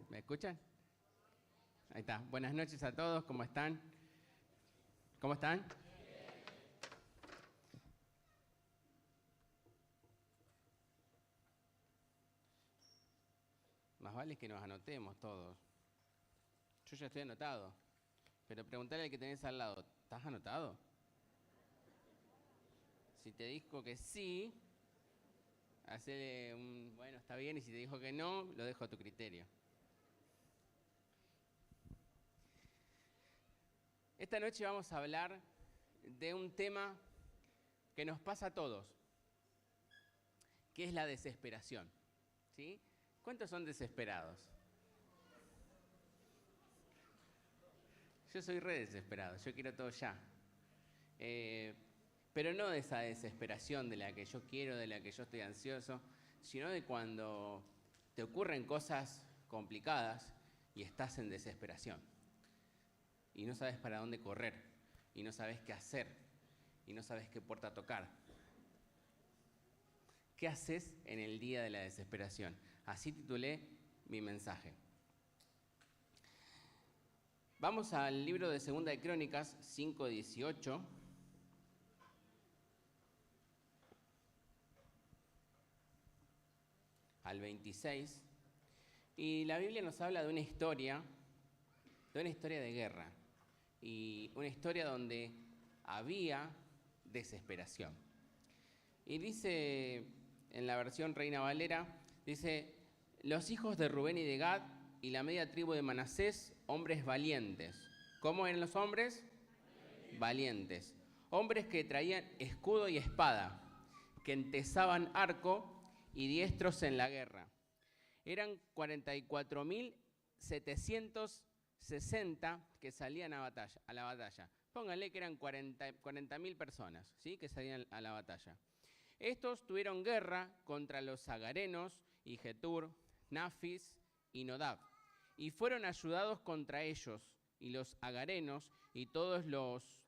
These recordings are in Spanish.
¿Me escuchan? Ahí está. Buenas noches a todos, ¿cómo están? ¿Cómo están? Más vale que nos anotemos todos. Yo ya estoy anotado, pero preguntale al que tenés al lado, ¿estás anotado? Si te dijo que sí, hacele un, bueno, está bien, y si te dijo que no, lo dejo a tu criterio. Esta noche vamos a hablar de un tema que nos pasa a todos, que es la desesperación. ¿Sí? ¿Cuántos son desesperados? Yo soy re desesperado, yo quiero todo ya. Pero no de esa desesperación de la que yo quiero, de la que yo estoy ansioso, sino de cuando te ocurren cosas complicadas y estás en desesperación. Y no sabes para dónde correr, y no sabes qué hacer, y no sabes qué puerta tocar. ¿Qué haces en el día de la desesperación? Así titulé mi mensaje. Vamos al libro de Segunda de Crónicas 5:18. Al 26. Y la Biblia nos habla de una historia de guerra. Y una historia donde había desesperación. Y dice, en la versión Reina Valera, dice, los hijos de Rubén y de Gad y la media tribu de Manasés, hombres valientes. ¿Cómo eran los hombres? Valientes. Hombres que traían escudo y espada, que entesaban arco y diestros en la guerra. Eran 44.760 que salían a la batalla. Pónganle que eran 40.000 personas, ¿sí?, que salían a la batalla. Estos tuvieron guerra contra los agarenos y Getur, Nafis y Nodab, y fueron ayudados contra ellos, y los agarenos y todos los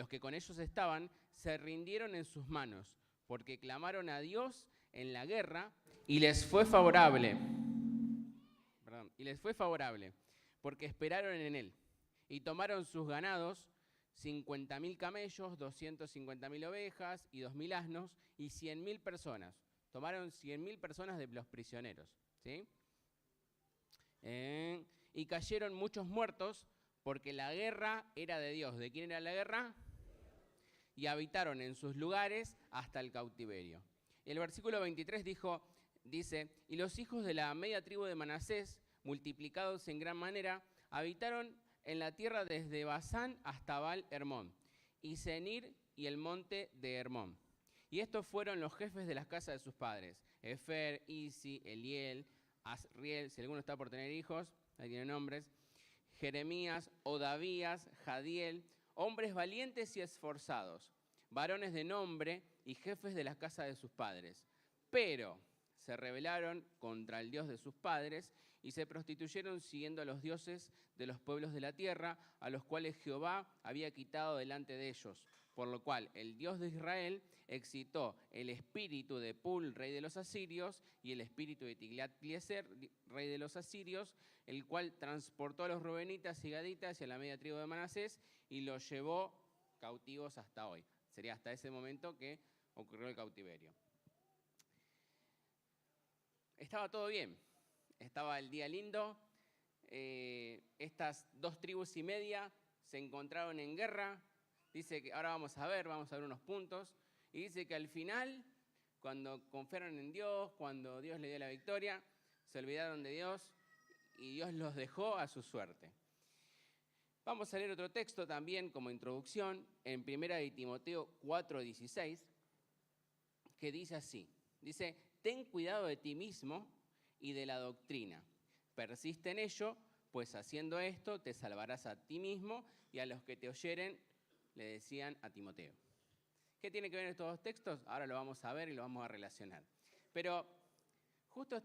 que con ellos estaban se rindieron en sus manos, porque clamaron a Dios en la guerra y les fue favorable. Y les fue favorable, porque esperaron en él, y tomaron sus ganados, 50.000 camellos, 250.000 ovejas y 2.000 asnos y 100.000 personas. Tomaron 100.000 personas de los prisioneros, ¿sí? Y cayeron muchos muertos porque la guerra era de Dios. ¿De quién era la guerra? Y habitaron en sus lugares hasta el cautiverio. El versículo 23 dice, y los hijos de la media tribu de Manasés, multiplicados en gran manera, habitaron en la tierra desde Basán hasta Baal Hermón, y Senir y el monte de Hermón. Y estos fueron los jefes de las casas de sus padres, Efer, Isi, Eliel, Asriel, si alguno está por tener hijos, ahí tienen nombres, Jeremías, Odavías, Jadiel, hombres valientes y esforzados, varones de nombre y jefes de las casas de sus padres. Pero se rebelaron contra el Dios de sus padres y se prostituyeron siguiendo a los dioses de los pueblos de la tierra, a los cuales Jehová había quitado delante de ellos. Por lo cual el Dios de Israel excitó el espíritu de Pul, rey de los asirios, y el espíritu de Tiglat-Pileser, rey de los asirios, el cual transportó a los rubenitas y gaditas y a la media tribu de Manasés y los llevó cautivos hasta hoy. Sería hasta ese momento que ocurrió el cautiverio. Estaba todo bien, estaba el día lindo, estas dos tribus y media se encontraron en guerra. Dice que ahora vamos a ver unos puntos, y dice que al final, cuando confiaron en Dios, cuando Dios le dio la victoria, se olvidaron de Dios y Dios los dejó a su suerte. Vamos a leer otro texto también como introducción en 1 de Timoteo 4:16, que dice así, dice, ten cuidado de ti mismo y de la doctrina, persiste en ello, pues haciendo esto te salvarás a ti mismo y a los que te oyeren, le decían a Timoteo. ¿Qué tiene que ver estos dos textos? Ahora lo vamos a ver y lo vamos a relacionar. Pero justo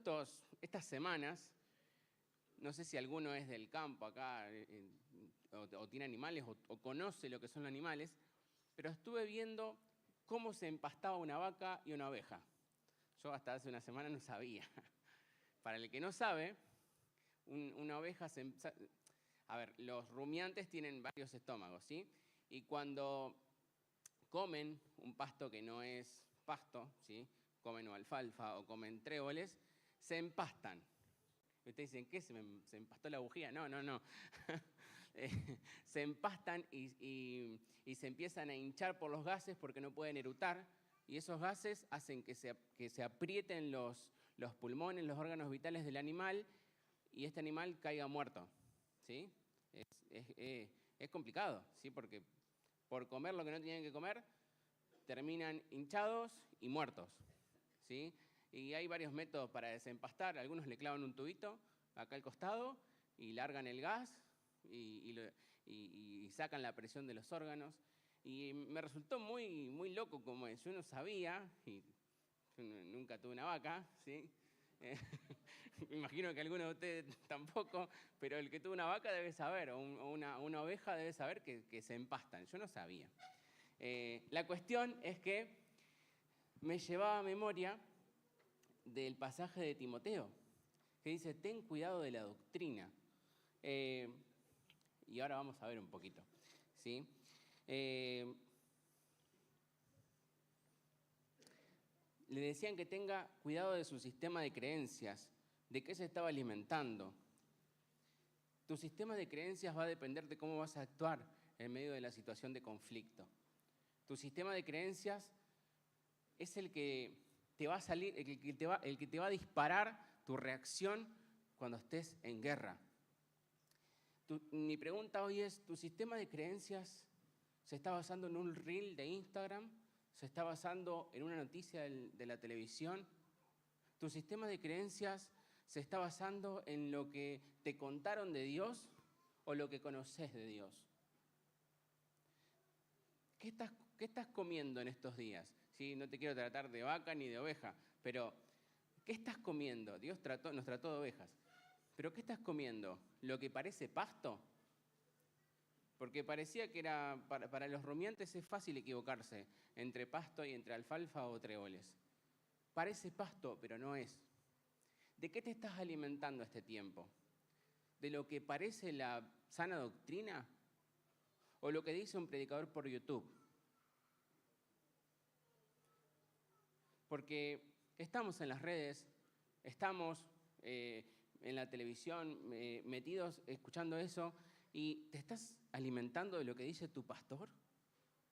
estas semanas, no sé si alguno es del campo acá, o tiene animales, o conoce lo que son los animales, pero estuve viendo cómo se empastaba una vaca y una oveja. Yo hasta hace una semana no sabía. Para el que no sabe, una oveja a ver, los rumiantes tienen varios estómagos, ¿sí? Y cuando comen un pasto que no es pasto, ¿sí? Comen o alfalfa o comen tréboles, se empastan. Y ustedes dicen, ¿qué? ¿Se empastó la bujía? No, no, no. Se empastan y se empiezan a hinchar por los gases porque no pueden erutar. Y esos gases hacen que se aprieten los pulmones, los órganos vitales del animal, y este animal caiga muerto, ¿sí? Es complicado, ¿sí? Porque por comer lo que no tenían que comer, terminan hinchados y muertos, ¿sí? Y hay varios métodos para desempastar. Algunos le clavan un tubito acá al costado y largan el gas y sacan la presión de los órganos. Y me resultó muy, muy loco como es. Yo no sabía, y yo nunca tuve una vaca, ¿sí? Me imagino que alguno de ustedes tampoco, pero el que tuvo una vaca debe saber, o una oveja debe saber que se empastan. Yo no sabía. La cuestión es que me llevaba a memoria del pasaje de Timoteo, que dice, ten cuidado de la doctrina. Y ahora vamos a ver un poquito, ¿sí? Le decían que tenga cuidado de su sistema de creencias, de qué se estaba alimentando. Tu sistema de creencias va a depender de cómo vas a actuar en medio de la situación de conflicto. Tu sistema de creencias es el que te va a salir, el que te va a disparar tu reacción cuando estés en guerra. Mi pregunta hoy es, ¿tu sistema de creencias se está basando en un reel de Instagram? ¿Se está basando en una noticia de la televisión? ¿Tu sistema de creencias se está basando en lo que te contaron de Dios o lo que conoces de Dios? ¿Qué estás comiendo en estos días? ¿Sí? No te quiero tratar de vaca ni de oveja, pero ¿qué estás comiendo? Dios nos trató de ovejas. ¿Pero qué estás comiendo? ¿Lo que parece pasto? Porque parecía que para los rumiantes es fácil equivocarse entre pasto y entre alfalfa o tréboles. Parece pasto, pero no es. ¿De qué te estás alimentando este tiempo? ¿De lo que parece la sana doctrina? ¿O lo que dice un predicador por YouTube? Porque estamos en las redes, estamos en la televisión metidos escuchando eso, y ¿te estás alimentando de lo que dice tu pastor?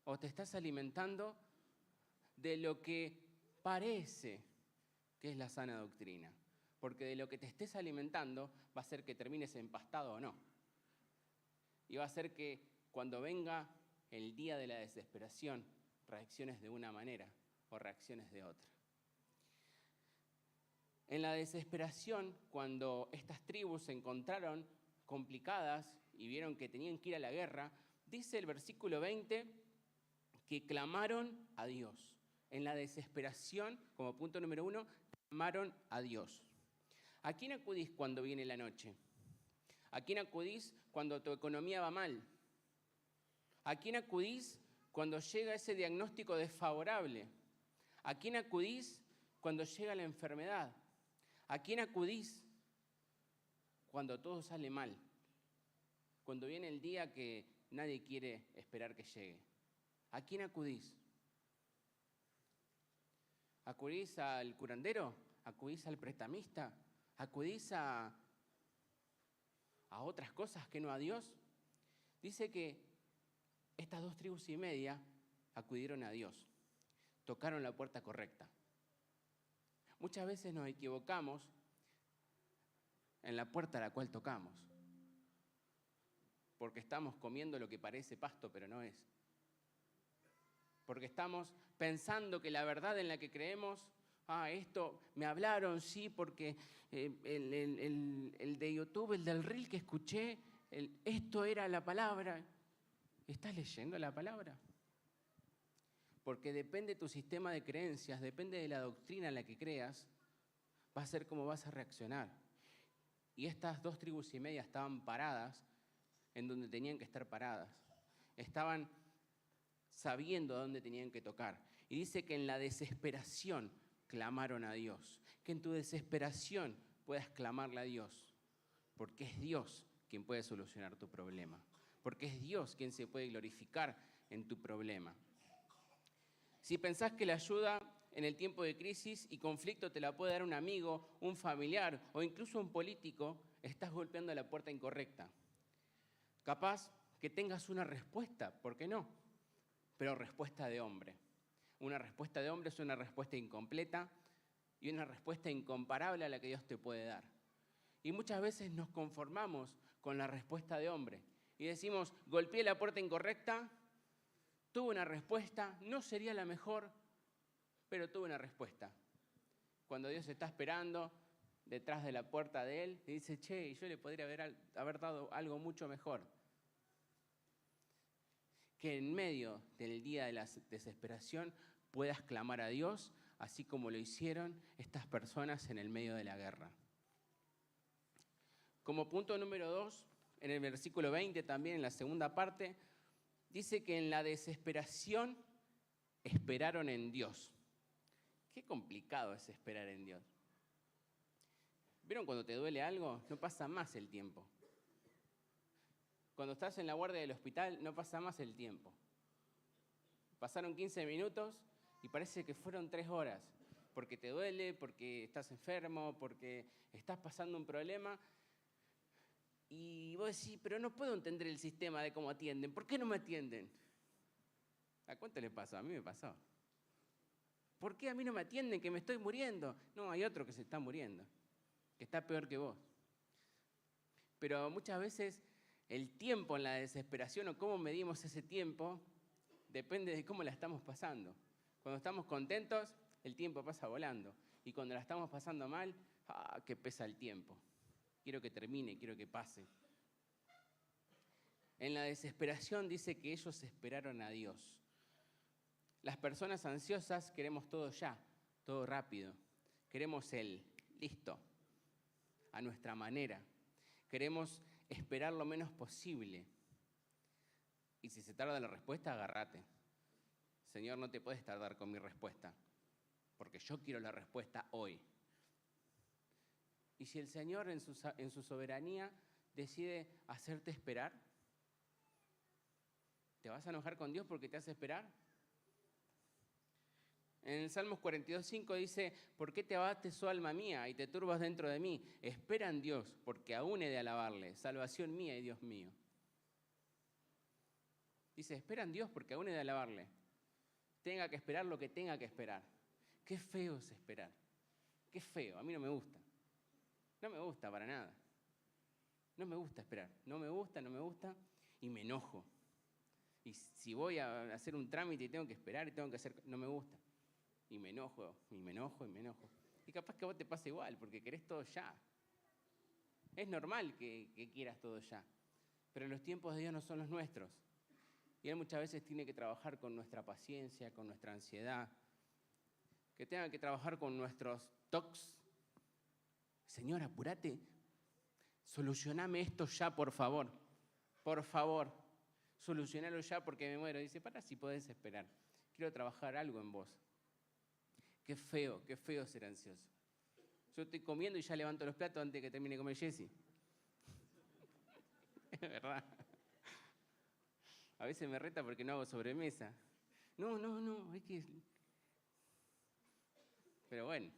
¿O te estás alimentando de lo que parece que es la sana doctrina? Porque de lo que te estés alimentando va a ser que termines empastado o no. Y va a ser que cuando venga el día de la desesperación, reacciones de una manera o reacciones de otra. En la desesperación, cuando estas tribus se encontraron complicadas y vieron que tenían que ir a la guerra, dice el versículo 20 que clamaron a Dios. En la desesperación, como punto número 1, clamaron a Dios. ¿A quién acudís cuando viene la noche? ¿A quién acudís cuando tu economía va mal? ¿A quién acudís cuando llega ese diagnóstico desfavorable? ¿A quién acudís cuando llega la enfermedad? ¿A quién acudís cuando todo sale mal? Cuando viene el día que nadie quiere esperar que llegue. ¿A quién acudís? ¿Acudís al curandero? ¿Acudís al prestamista? ¿Acudís a otras cosas que no a Dios? Dice que estas 2 tribus y media acudieron a Dios, tocaron la puerta correcta. Muchas veces nos equivocamos en la puerta a la cual tocamos, porque estamos comiendo lo que parece pasto, pero no es. Porque estamos pensando que la verdad en la que creemos, esto me hablaron, sí, porque el de YouTube, el del reel que escuché, esto era la palabra. ¿Estás leyendo la palabra? Porque depende de tu sistema de creencias, depende de la doctrina en la que creas, va a ser cómo vas a reaccionar. Y estas 2 tribus y media estaban paradas en donde tenían que estar paradas. Estaban sabiendo a dónde tenían que tocar. Y dice que en la desesperación clamaron a Dios. Que en tu desesperación puedas clamarle a Dios. porque es Dios quien puede solucionar tu problema, porque es Dios quien se puede glorificar en tu problema. Si pensás que la ayuda en el tiempo de crisis y conflicto te la puede dar un amigo, un familiar o incluso un político, estás golpeando la puerta incorrecta. Capaz que tengas una respuesta, ¿por qué no? Pero respuesta de hombre. Una respuesta de hombre es una respuesta incompleta y una respuesta incomparable a la que Dios te puede dar. Y muchas veces nos conformamos con la respuesta de hombre y decimos, golpeé la puerta incorrecta, tuve una respuesta, no sería la mejor, pero tuve una respuesta. Cuando Dios está esperando detrás de la puerta de Él, y dice, che, yo le podría haber dado algo mucho mejor. Que en medio del día de la desesperación puedas clamar a Dios, así como lo hicieron estas personas en el medio de la guerra. Como punto número 2, en el versículo 20 también, en la segunda parte, dice que en la desesperación esperaron en Dios. Qué complicado es esperar en Dios. ¿Vieron cuando te duele algo? No pasa más el tiempo. Cuando estás en la guardia del hospital, no pasa más el tiempo. Pasaron 15 minutos y parece que fueron 3 horas. Porque te duele, porque estás enfermo, porque estás pasando un problema. Y vos decís, pero no puedo entender el sistema de cómo atienden. ¿Por qué no me atienden? ¿A cuánto le pasó? A mí me pasó. ¿Por qué a mí no me atienden? Que me estoy muriendo. No, hay otro que se está muriendo, que está peor que vos. Pero muchas veces el tiempo en la desesperación o cómo medimos ese tiempo depende de cómo la estamos pasando. Cuando estamos contentos, el tiempo pasa volando. Y cuando la estamos pasando mal, que pesa el tiempo. Quiero que termine, quiero que pase. En la desesperación dice que ellos esperaron a Dios. Las personas ansiosas queremos todo ya, todo rápido. Queremos el listo, a nuestra manera. Queremos esperar lo menos posible. Y si se tarda la respuesta, agárrate. Señor, no te puedes tardar con mi respuesta, porque yo quiero la respuesta hoy. Y si el Señor en su soberanía decide hacerte esperar, ¿te vas a enojar con Dios porque te hace esperar? En el Salmos 42:5 dice, ¿por qué te abates, oh alma mía, y te turbas dentro de mí? Espera en Dios, porque aún he de alabarle, salvación mía y Dios mío. Dice, espera en Dios, porque aún he de alabarle. Tenga que esperar lo que tenga que esperar. Qué feo es esperar. Qué feo, a mí no me gusta. No me gusta para nada. No me gusta esperar. No me gusta, y me enojo. Y si voy a hacer un trámite y tengo que esperar y tengo que hacer... No me gusta. Y me enojo. Y capaz que a vos te pasa igual, porque querés todo ya. Es normal que quieras todo ya. Pero los tiempos de Dios no son los nuestros. Y Él muchas veces tiene que trabajar con nuestra paciencia, con nuestra ansiedad. Que tenga que trabajar con nuestros tocs. Señor, apúrate. Solucioname esto ya, por favor. Por favor. Solucionalo ya porque me muero. Dice, para si podés esperar. Quiero trabajar algo en vos. Qué feo ser ansioso. Yo estoy comiendo y ya levanto los platos antes de que termine de comer Jessy. Es verdad. A veces me reta porque no hago sobremesa. No, es que... Pero bueno,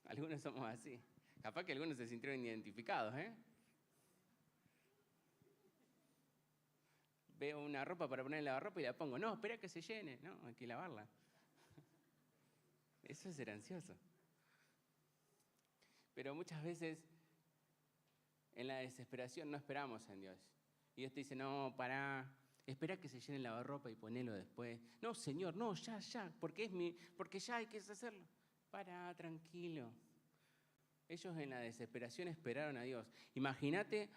algunos somos así. Capaz que algunos se sintieron identificados, ¿eh? Veo una ropa para poner en lavarropa y la pongo. No, espera que se llene. No, hay que lavarla. Eso es ser ansioso. Pero muchas veces en la desesperación no esperamos en Dios. Y Dios te dice, no, pará, espera que se llene el lavarropa y ponelo después. No, Señor, no, ya, porque ya hay que hacerlo. Pará, tranquilo. Ellos en la desesperación esperaron a Dios. Imagínate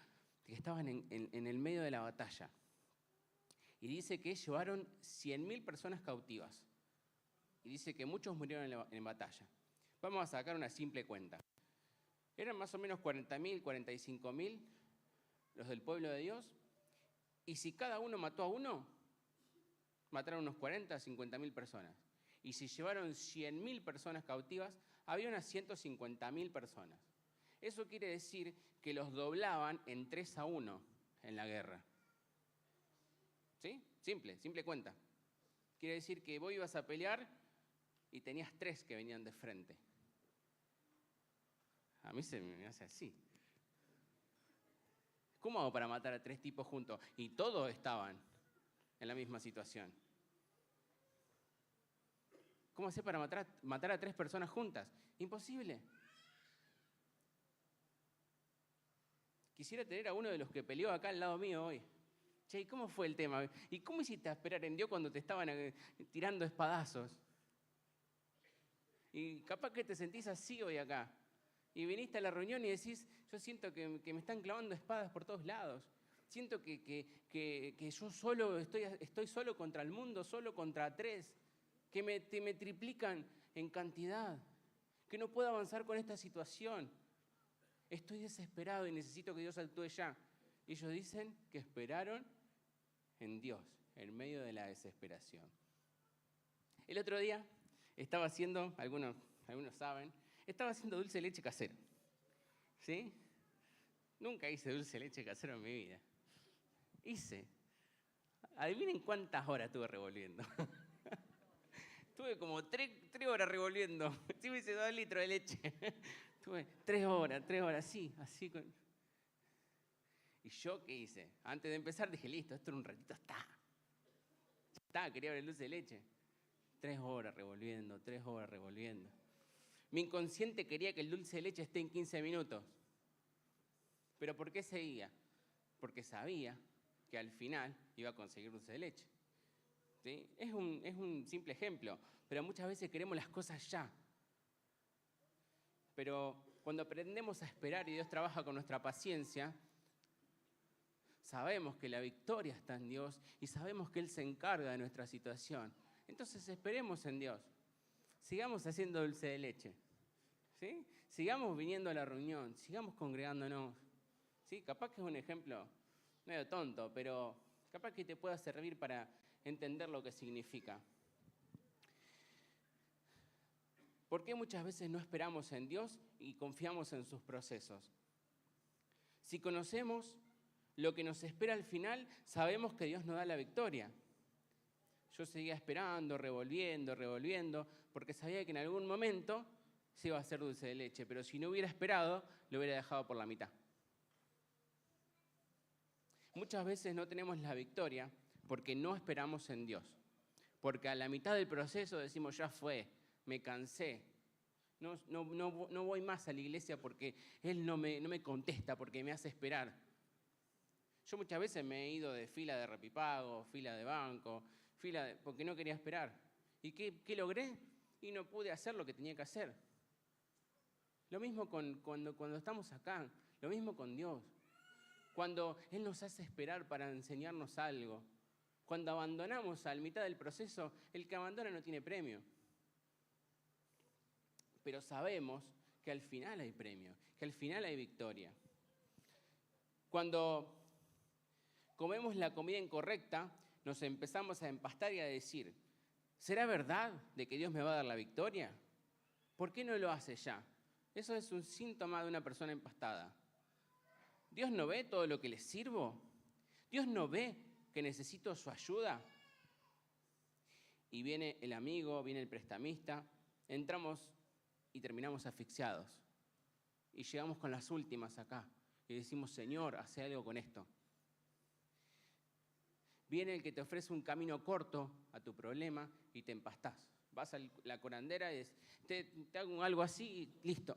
que estaban en el medio de la batalla. Y dice que llevaron 100.000 personas cautivas. Y dice que muchos murieron en batalla. Vamos a sacar una simple cuenta. Eran más o menos 40.000, 45.000 los del pueblo de Dios. Y si cada uno mató a uno, mataron unos 40, 50.000 personas. Y si llevaron 100.000 personas cautivas, había unas 150.000 personas. Eso quiere decir que los doblaban en 3-1 en la guerra. ¿Sí? Simple cuenta. Quiere decir que vos ibas a pelear y tenías 3 que venían de frente. A mí se me hace así. ¿Cómo hago para matar a 3 tipos juntos? Y todos estaban en la misma situación. ¿Cómo hacer para matar a 3 personas juntas? Imposible. Quisiera tener a uno de los que peleó acá al lado mío hoy. Che, ¿y cómo fue el tema? ¿Y cómo hiciste a esperar en Dios cuando te estaban tirando espadazos? Y capaz que te sentís así hoy acá. Y viniste a la reunión y decís, yo siento que me están clavando espadas por todos lados. Siento que yo solo estoy solo contra el mundo, solo contra 3. Que me triplican en cantidad. Que no puedo avanzar con esta situación. Estoy desesperado y necesito que Dios actúe ya. Y ellos dicen que esperaron en Dios, en medio de la desesperación. El otro día estaba haciendo, algunos saben, estaba haciendo dulce de leche casero. ¿Sí? Nunca hice dulce de leche casero en mi vida. Adivinen cuántas horas estuve revolviendo. Estuve como 3 horas revolviendo. Sí, me hice 2 litros de leche. Estuve 3 horas, sí, así con... ¿Y yo qué hice? Antes de empezar dije, listo, esto en un ratito está. Quería ver el dulce de leche. 3 horas revolviendo. Mi inconsciente quería que el dulce de leche esté en 15 minutos. ¿Pero por qué seguía? Porque sabía que al final iba a conseguir dulce de leche. ¿Sí? Es un simple ejemplo, pero muchas veces queremos las cosas ya. Pero cuando aprendemos a esperar y Dios trabaja con nuestra paciencia, sabemos que la victoria está en Dios y sabemos que Él se encarga de nuestra situación. Entonces esperemos en Dios. Sigamos haciendo dulce de leche. ¿Sí? Sigamos viniendo a la reunión, sigamos congregándonos. ¿Sí? Capaz que es un ejemplo medio tonto, pero capaz que te pueda servir para entender lo que significa. ¿Por qué muchas veces no esperamos en Dios y confiamos en sus procesos? Si conocemos lo que nos espera al final, sabemos que Dios nos da la victoria. Yo seguía esperando, revolviendo, porque sabía que en algún momento se iba a hacer dulce de leche, pero si no hubiera esperado, lo hubiera dejado por la mitad. Muchas veces no tenemos la victoria porque no esperamos en Dios. Porque a la mitad del proceso decimos, ya fue, me cansé. No voy más a la iglesia porque Él no me contesta, porque me hace esperar. Yo muchas veces me he ido de fila de Repipago, fila de banco, porque no quería esperar. ¿Y qué logré? Y no pude hacer lo que tenía que hacer. Lo mismo cuando estamos acá, lo mismo con Dios. Cuando Él nos hace esperar para enseñarnos algo. Cuando abandonamos a la mitad del proceso, el que abandona no tiene premio. Pero sabemos que al final hay premio, que al final hay victoria. Cuando comemos la comida incorrecta, nos empezamos a empastar y a decir, ¿será verdad de que Dios me va a dar la victoria? ¿Por qué no lo hace ya? Eso es un síntoma de una persona empastada. ¿Dios no ve todo lo que le sirvo? ¿Dios no ve que necesito su ayuda? Y viene el amigo, viene el prestamista, entramos y terminamos asfixiados. Y llegamos con las últimas acá y decimos, Señor, haz algo con esto. Viene el que te ofrece un camino corto a tu problema y te empastás. Vas a la curandera y te hago algo así y listo.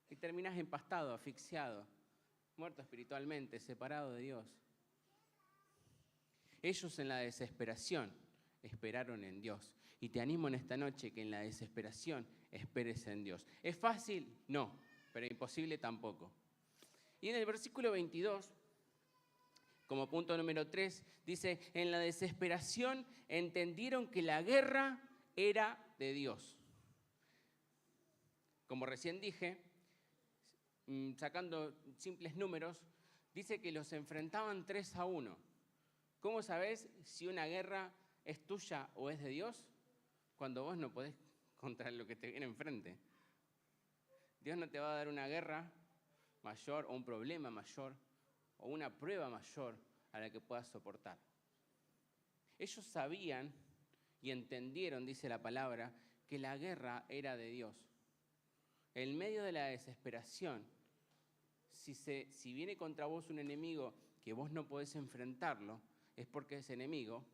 Y terminás empastado, asfixiado, muerto espiritualmente, separado de Dios. Ellos en la desesperación esperaron en Dios. Y te animo en esta noche que en la desesperación esperes en Dios. ¿Es fácil? No, pero imposible tampoco. Y en el versículo 22, como punto número 3, dice, en la desesperación entendieron que la guerra era de Dios. Como recién dije, sacando simples números, dice que los enfrentaban 3-1. ¿Cómo sabés si una guerra es tuya o es de Dios? Cuando vos no podés contra lo que te viene enfrente. Dios no te va a dar una guerra mayor o un problema mayor o una prueba mayor a la que puedas soportar. Ellos sabían y entendieron, dice la palabra, que la guerra era de Dios. En medio de la desesperación, si viene contra vos un enemigo que vos no podés enfrentarlo, es porque ese enemigo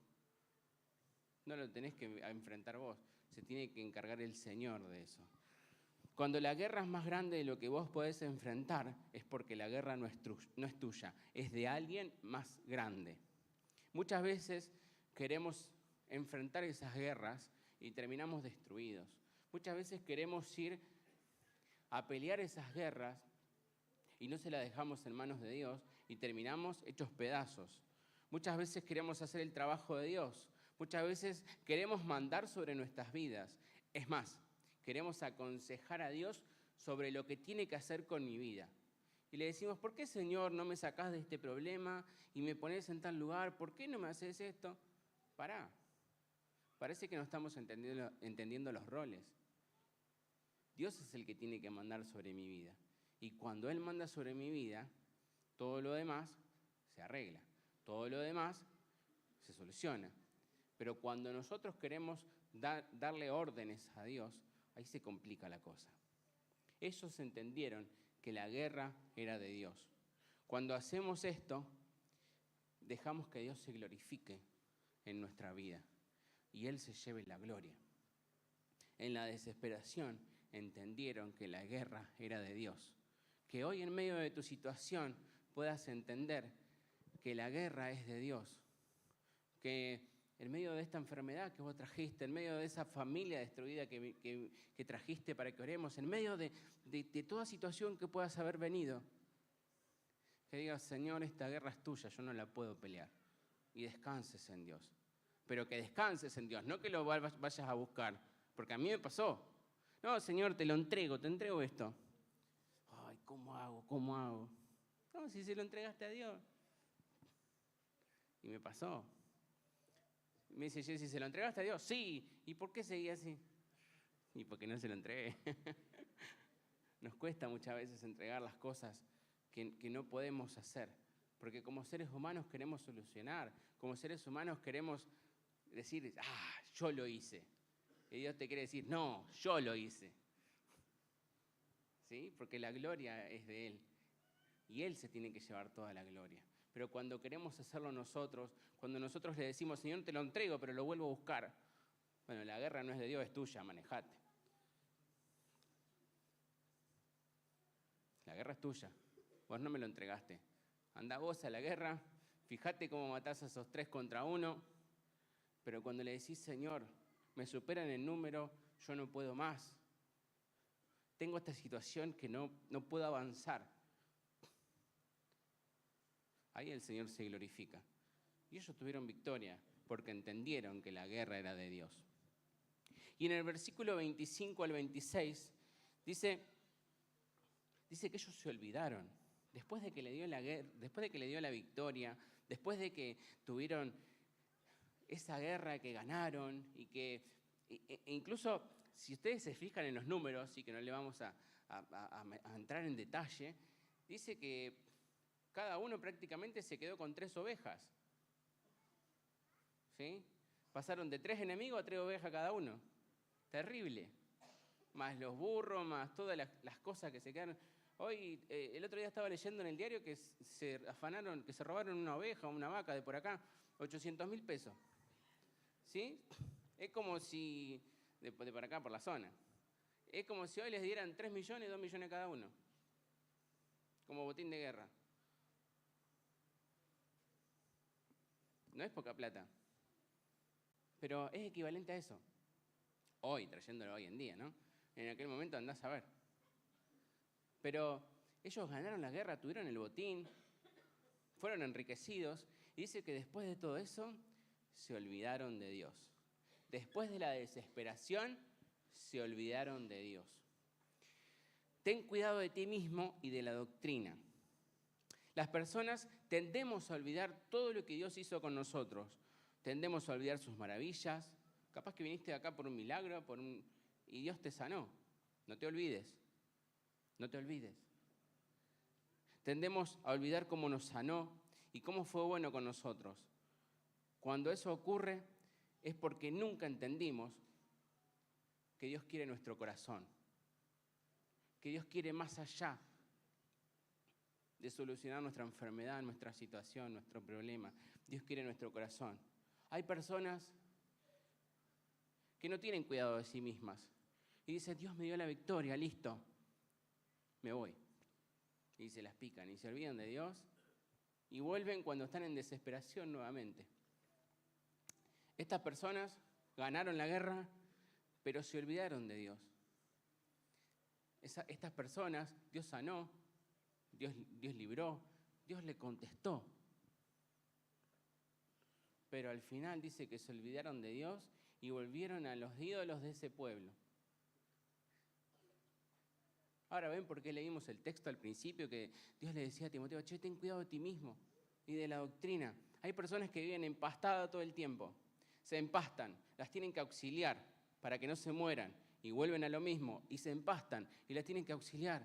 no lo tenés que enfrentar vos, se tiene que encargar el Señor de eso. Cuando la guerra es más grande de lo que vos podés enfrentar, es porque la guerra no es tuya, es de alguien más grande. Muchas veces queremos enfrentar esas guerras y terminamos destruidos. Muchas veces queremos ir a pelear esas guerras y no se las dejamos en manos de Dios y terminamos hechos pedazos. Muchas veces queremos hacer el trabajo de Dios. Muchas veces queremos mandar sobre nuestras vidas. Es más, queremos aconsejar a Dios sobre lo que tiene que hacer con mi vida. Y le decimos, ¿por qué, Señor, no me sacás de este problema y me pones en tal lugar? ¿Por qué no me haces esto? Pará. Parece que no estamos entendiendo los roles. Dios es el que tiene que mandar sobre mi vida. Y cuando Él manda sobre mi vida, todo lo demás se arregla. Todo lo demás se soluciona. Pero cuando nosotros queremos darle órdenes a Dios, ahí se complica la cosa. Ellos entendieron que la guerra era de Dios. Cuando hacemos esto, dejamos que Dios se glorifique en nuestra vida y Él se lleve la gloria. En la desesperación entendieron que la guerra era de Dios. Que hoy en medio de tu situación puedas entender que la guerra es de Dios. Que en medio de esta enfermedad que vos trajiste, en medio de esa familia destruida que trajiste para que oremos, en medio de toda situación que puedas haber venido, que digas, Señor, esta guerra es tuya, yo no la puedo pelear. Y descanses en Dios. Pero que descanses en Dios, no que lo vayas a buscar, porque a mí me pasó. No, Señor, te entrego esto. Ay, ¿cómo hago? No, si se lo entregaste a Dios. Y me pasó. Me dice, Jessy, ¿se lo entregaste a Dios? Sí. ¿Y por qué seguía así? Y porque no se lo entregué. Nos cuesta muchas veces entregar las cosas que no podemos hacer. Porque como seres humanos queremos solucionar. Como seres humanos queremos decir, yo lo hice. Y Dios te quiere decir, no, yo lo hice. ¿Sí? Porque la gloria es de Él. Y Él se tiene que llevar toda la gloria. Pero cuando queremos hacerlo nosotros, cuando nosotros le decimos, Señor, te lo entrego, pero lo vuelvo a buscar. Bueno, la guerra no es de Dios, es tuya, manejate. La guerra es tuya. Vos no me lo entregaste. Andá vos a la guerra, fíjate cómo matás a esos 3 contra 1. Pero cuando le decís, Señor, me superan en número, yo no puedo más. Tengo esta situación que no puedo avanzar. Ahí el Señor se glorifica. Y ellos tuvieron victoria porque entendieron que la guerra era de Dios. Y en el versículo 25 al 26 dice que ellos se olvidaron. Después de que le dio la guerra, después de que le dio la victoria, después de que tuvieron esa guerra que ganaron y que incluso si ustedes se fijan en los números y que no le vamos a entrar en detalle, dice que cada uno prácticamente se quedó con 3 ovejas. ¿Sí? Pasaron de 3 enemigos a 3 ovejas cada uno. Terrible. Más los burros, más todas las cosas que se quedaron. Hoy, el otro día estaba leyendo en el diario que se afanaron, que se robaron una oveja o una vaca de por acá, 800.000 pesos. ¿Sí? Es como si, de por acá, por la zona, es como si hoy les dieran 3 millones, 2 millones cada uno. Como botín de guerra. No es poca plata, pero es equivalente a eso. Hoy, trayéndolo hoy en día, ¿no? En aquel momento andás a ver. Pero ellos ganaron la guerra, tuvieron el botín, fueron enriquecidos, y dice que después de todo eso, se olvidaron de Dios. Después de la desesperación, se olvidaron de Dios. Ten cuidado de ti mismo y de la doctrina. Las personas tendemos a olvidar todo lo que Dios hizo con nosotros. Tendemos a olvidar sus maravillas. Capaz que viniste acá por un milagro, y Dios te sanó. No te olvides. No te olvides. Tendemos a olvidar cómo nos sanó y cómo fue bueno con nosotros. Cuando eso ocurre es porque nunca entendimos que Dios quiere nuestro corazón, que Dios quiere más allá de solucionar nuestra enfermedad, nuestra situación, nuestro problema. Dios quiere nuestro corazón. Hay personas que no tienen cuidado de sí mismas y dicen, Dios me dio la victoria, listo, me voy. Y se las pican y se olvidan de Dios y vuelven cuando están en desesperación nuevamente. Estas personas ganaron la guerra, pero se olvidaron de Dios. Estas personas, Dios sanó, Dios libró, Dios le contestó. Pero al final dice que se olvidaron de Dios y volvieron a los ídolos de ese pueblo. Ahora ven por qué leímos el texto al principio que Dios le decía a Timoteo, che, ten cuidado de ti mismo y de la doctrina. Hay personas que viven empastadas todo el tiempo, se empastan, las tienen que auxiliar para que no se mueran y vuelven a lo mismo y se empastan y las tienen que auxiliar.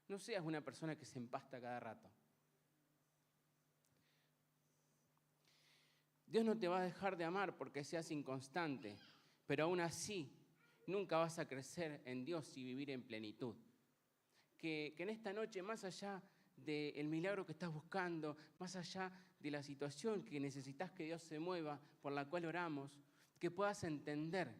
No seas una persona que se empasta cada rato. Dios no te va a dejar de amar porque seas inconstante, pero aún así nunca vas a crecer en Dios y vivir en plenitud. Que en esta noche, más allá del milagro que estás buscando, más allá de la situación que necesitas que Dios se mueva, por la cual oramos, que puedas entender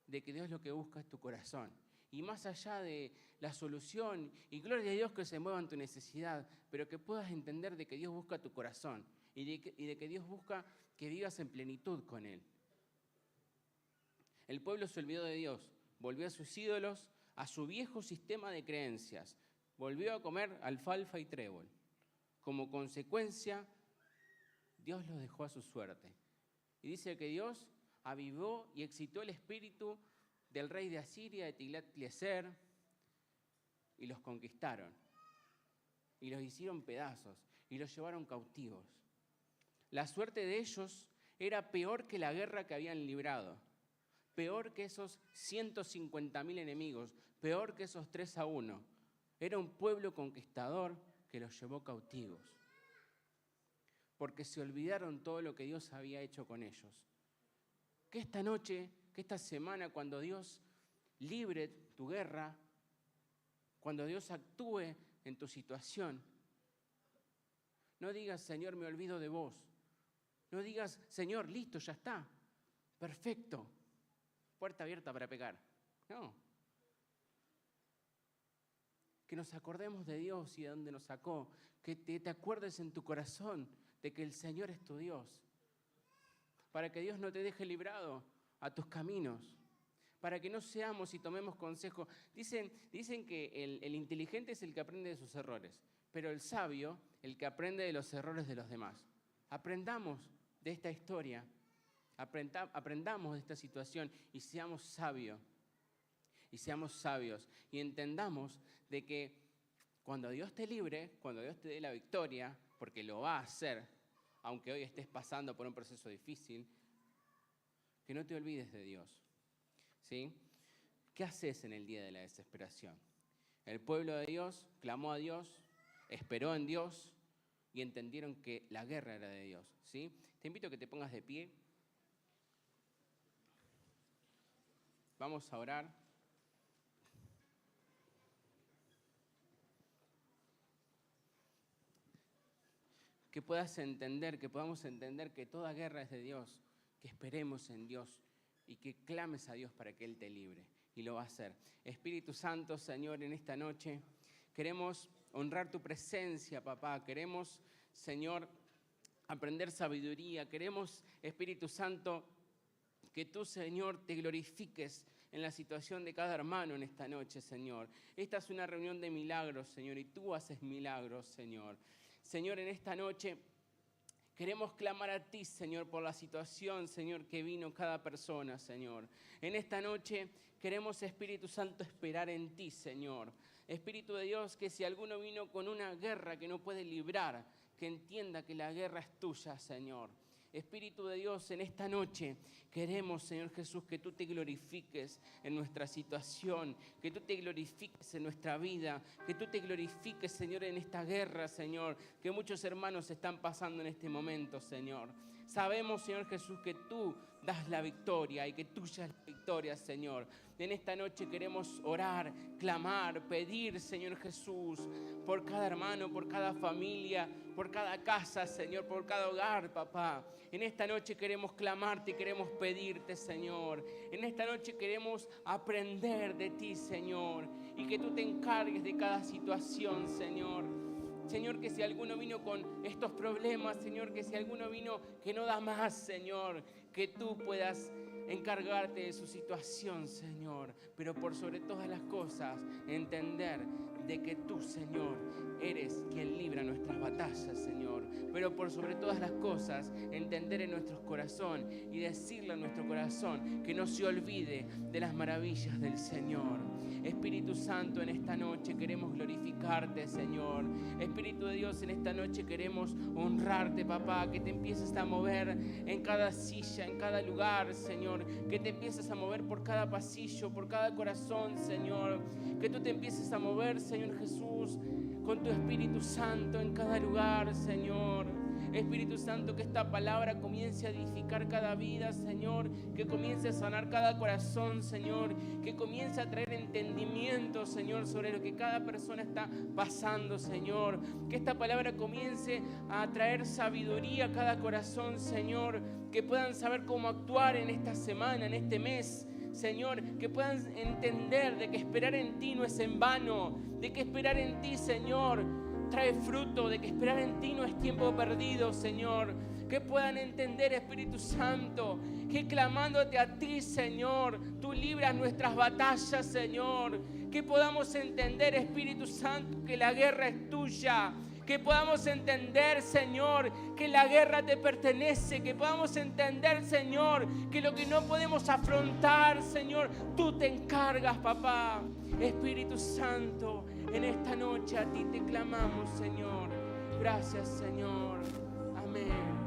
de que Dios lo que busca es tu corazón. Y más allá de la solución, y gloria a Dios que se mueva en tu necesidad, pero que puedas entender de que Dios busca tu corazón y de que Dios busca que vivas en plenitud con Él. El pueblo se olvidó de Dios, volvió a sus ídolos, a su viejo sistema de creencias, volvió a comer alfalfa y trébol. Como consecuencia, Dios los dejó a su suerte. Y dice que Dios avivó y excitó el espíritu del rey de Asiria, de Tiglat-Pileser, y los conquistaron, y los hicieron pedazos, y los llevaron cautivos. La suerte de ellos era peor que la guerra que habían librado, peor que esos 150.000 enemigos, peor que esos 3-1. Era un pueblo conquistador que los llevó cautivos, porque se olvidaron todo lo que Dios había hecho con ellos. Que esta noche, que esta semana, cuando Dios libre tu guerra, cuando Dios actúe en tu situación, no digas, Señor, me olvido de vos. No digas, Señor, listo, ya está, perfecto, puerta abierta para pecar. No. Que nos acordemos de Dios y de dónde nos sacó, que te acuerdes en tu corazón de que el Señor es tu Dios, para que Dios no te deje librado a tus caminos, para que no seamos y tomemos consejo. Dicen que el inteligente es el que aprende de sus errores, pero el sabio, el que aprende de los errores de los demás. Aprendamos de esta historia, aprendamos de esta situación y seamos sabios. Y entendamos de que cuando Dios te libre, cuando Dios te dé la victoria, porque lo va a hacer, aunque hoy estés pasando por un proceso difícil, que no te olvides de Dios. ¿Sí? ¿Qué haces en el día de la desesperación? El pueblo de Dios clamó a Dios, esperó en Dios y entendieron que la guerra era de Dios. ¿Sí? Te invito a que te pongas de pie. Vamos a orar. Que puedas entender, que podamos entender que toda guerra es de Dios, que esperemos en Dios y que clames a Dios para que Él te libre. Y lo va a hacer. Espíritu Santo, Señor, en esta noche queremos honrar tu presencia, papá. Queremos, Señor, aprender sabiduría. Queremos, Espíritu Santo, que tú, Señor, te glorifiques en la situación de cada hermano en esta noche, Señor. Esta es una reunión de milagros, Señor, y tú haces milagros, Señor. Señor, en esta noche queremos clamar a ti, Señor, por la situación, Señor, que vino cada persona, Señor. En esta noche queremos, Espíritu Santo, esperar en ti, Señor. Espíritu de Dios, que si alguno vino con una guerra que no puede librar, que entienda que la guerra es tuya, Señor. Espíritu de Dios, en esta noche queremos, Señor Jesús, que tú te glorifiques en nuestra situación, que tú te glorifiques en nuestra vida, que tú te glorifiques, Señor, en esta guerra, Señor, que muchos hermanos están pasando en este momento, Señor. Sabemos, Señor Jesús, que tú das la victoria y que tuya es la victoria, Señor. En esta noche queremos orar, clamar, pedir, Señor Jesús, por cada hermano, por cada familia, por cada casa, Señor, por cada hogar, papá. En esta noche queremos clamarte y queremos pedirte, Señor. En esta noche queremos aprender de ti, Señor, y que tú te encargues de cada situación, Señor. Señor, que si alguno vino con estos problemas, Señor, que si alguno vino que no da más, Señor, que tú puedas encargarte de su situación, Señor. Pero por sobre todas las cosas, entender de que tú, Señor, eres quien libra nuestras batallas, Señor. Pero por sobre todas las cosas, entender en nuestro corazón y decirle a nuestro corazón que no se olvide de las maravillas del Señor. Espíritu Santo, en esta noche queremos glorificarte, Señor. Espíritu de Dios, en esta noche queremos honrarte, papá, que te empieces a mover en cada silla, en cada lugar, Señor, que te empieces a mover por cada pasillo, por cada corazón, Señor, que tú te empieces a mover, Señor Jesús, con tu Espíritu Santo en cada lugar, Señor. Espíritu Santo, que esta palabra comience a edificar cada vida, Señor, que comience a sanar cada corazón, Señor, que comience a traer entendimiento, Señor, sobre lo que cada persona está pasando, Señor, que esta palabra comience a traer sabiduría a cada corazón, Señor, que puedan saber cómo actuar en esta semana, en este mes, Señor, que puedan entender de que esperar en ti no es en vano, de que esperar en ti, Señor, trae fruto, de que esperar en ti no es tiempo perdido, Señor. Que puedan entender, Espíritu Santo, que clamándote a ti, Señor, tú libras nuestras batallas, Señor. Que podamos entender, Espíritu Santo, que la guerra es tuya. Que podamos entender, Señor, que la guerra te pertenece. Que podamos entender, Señor, que lo que no podemos afrontar, Señor, tú te encargas, papá. Espíritu Santo, en esta noche a ti te clamamos, Señor. Gracias, Señor. Amén.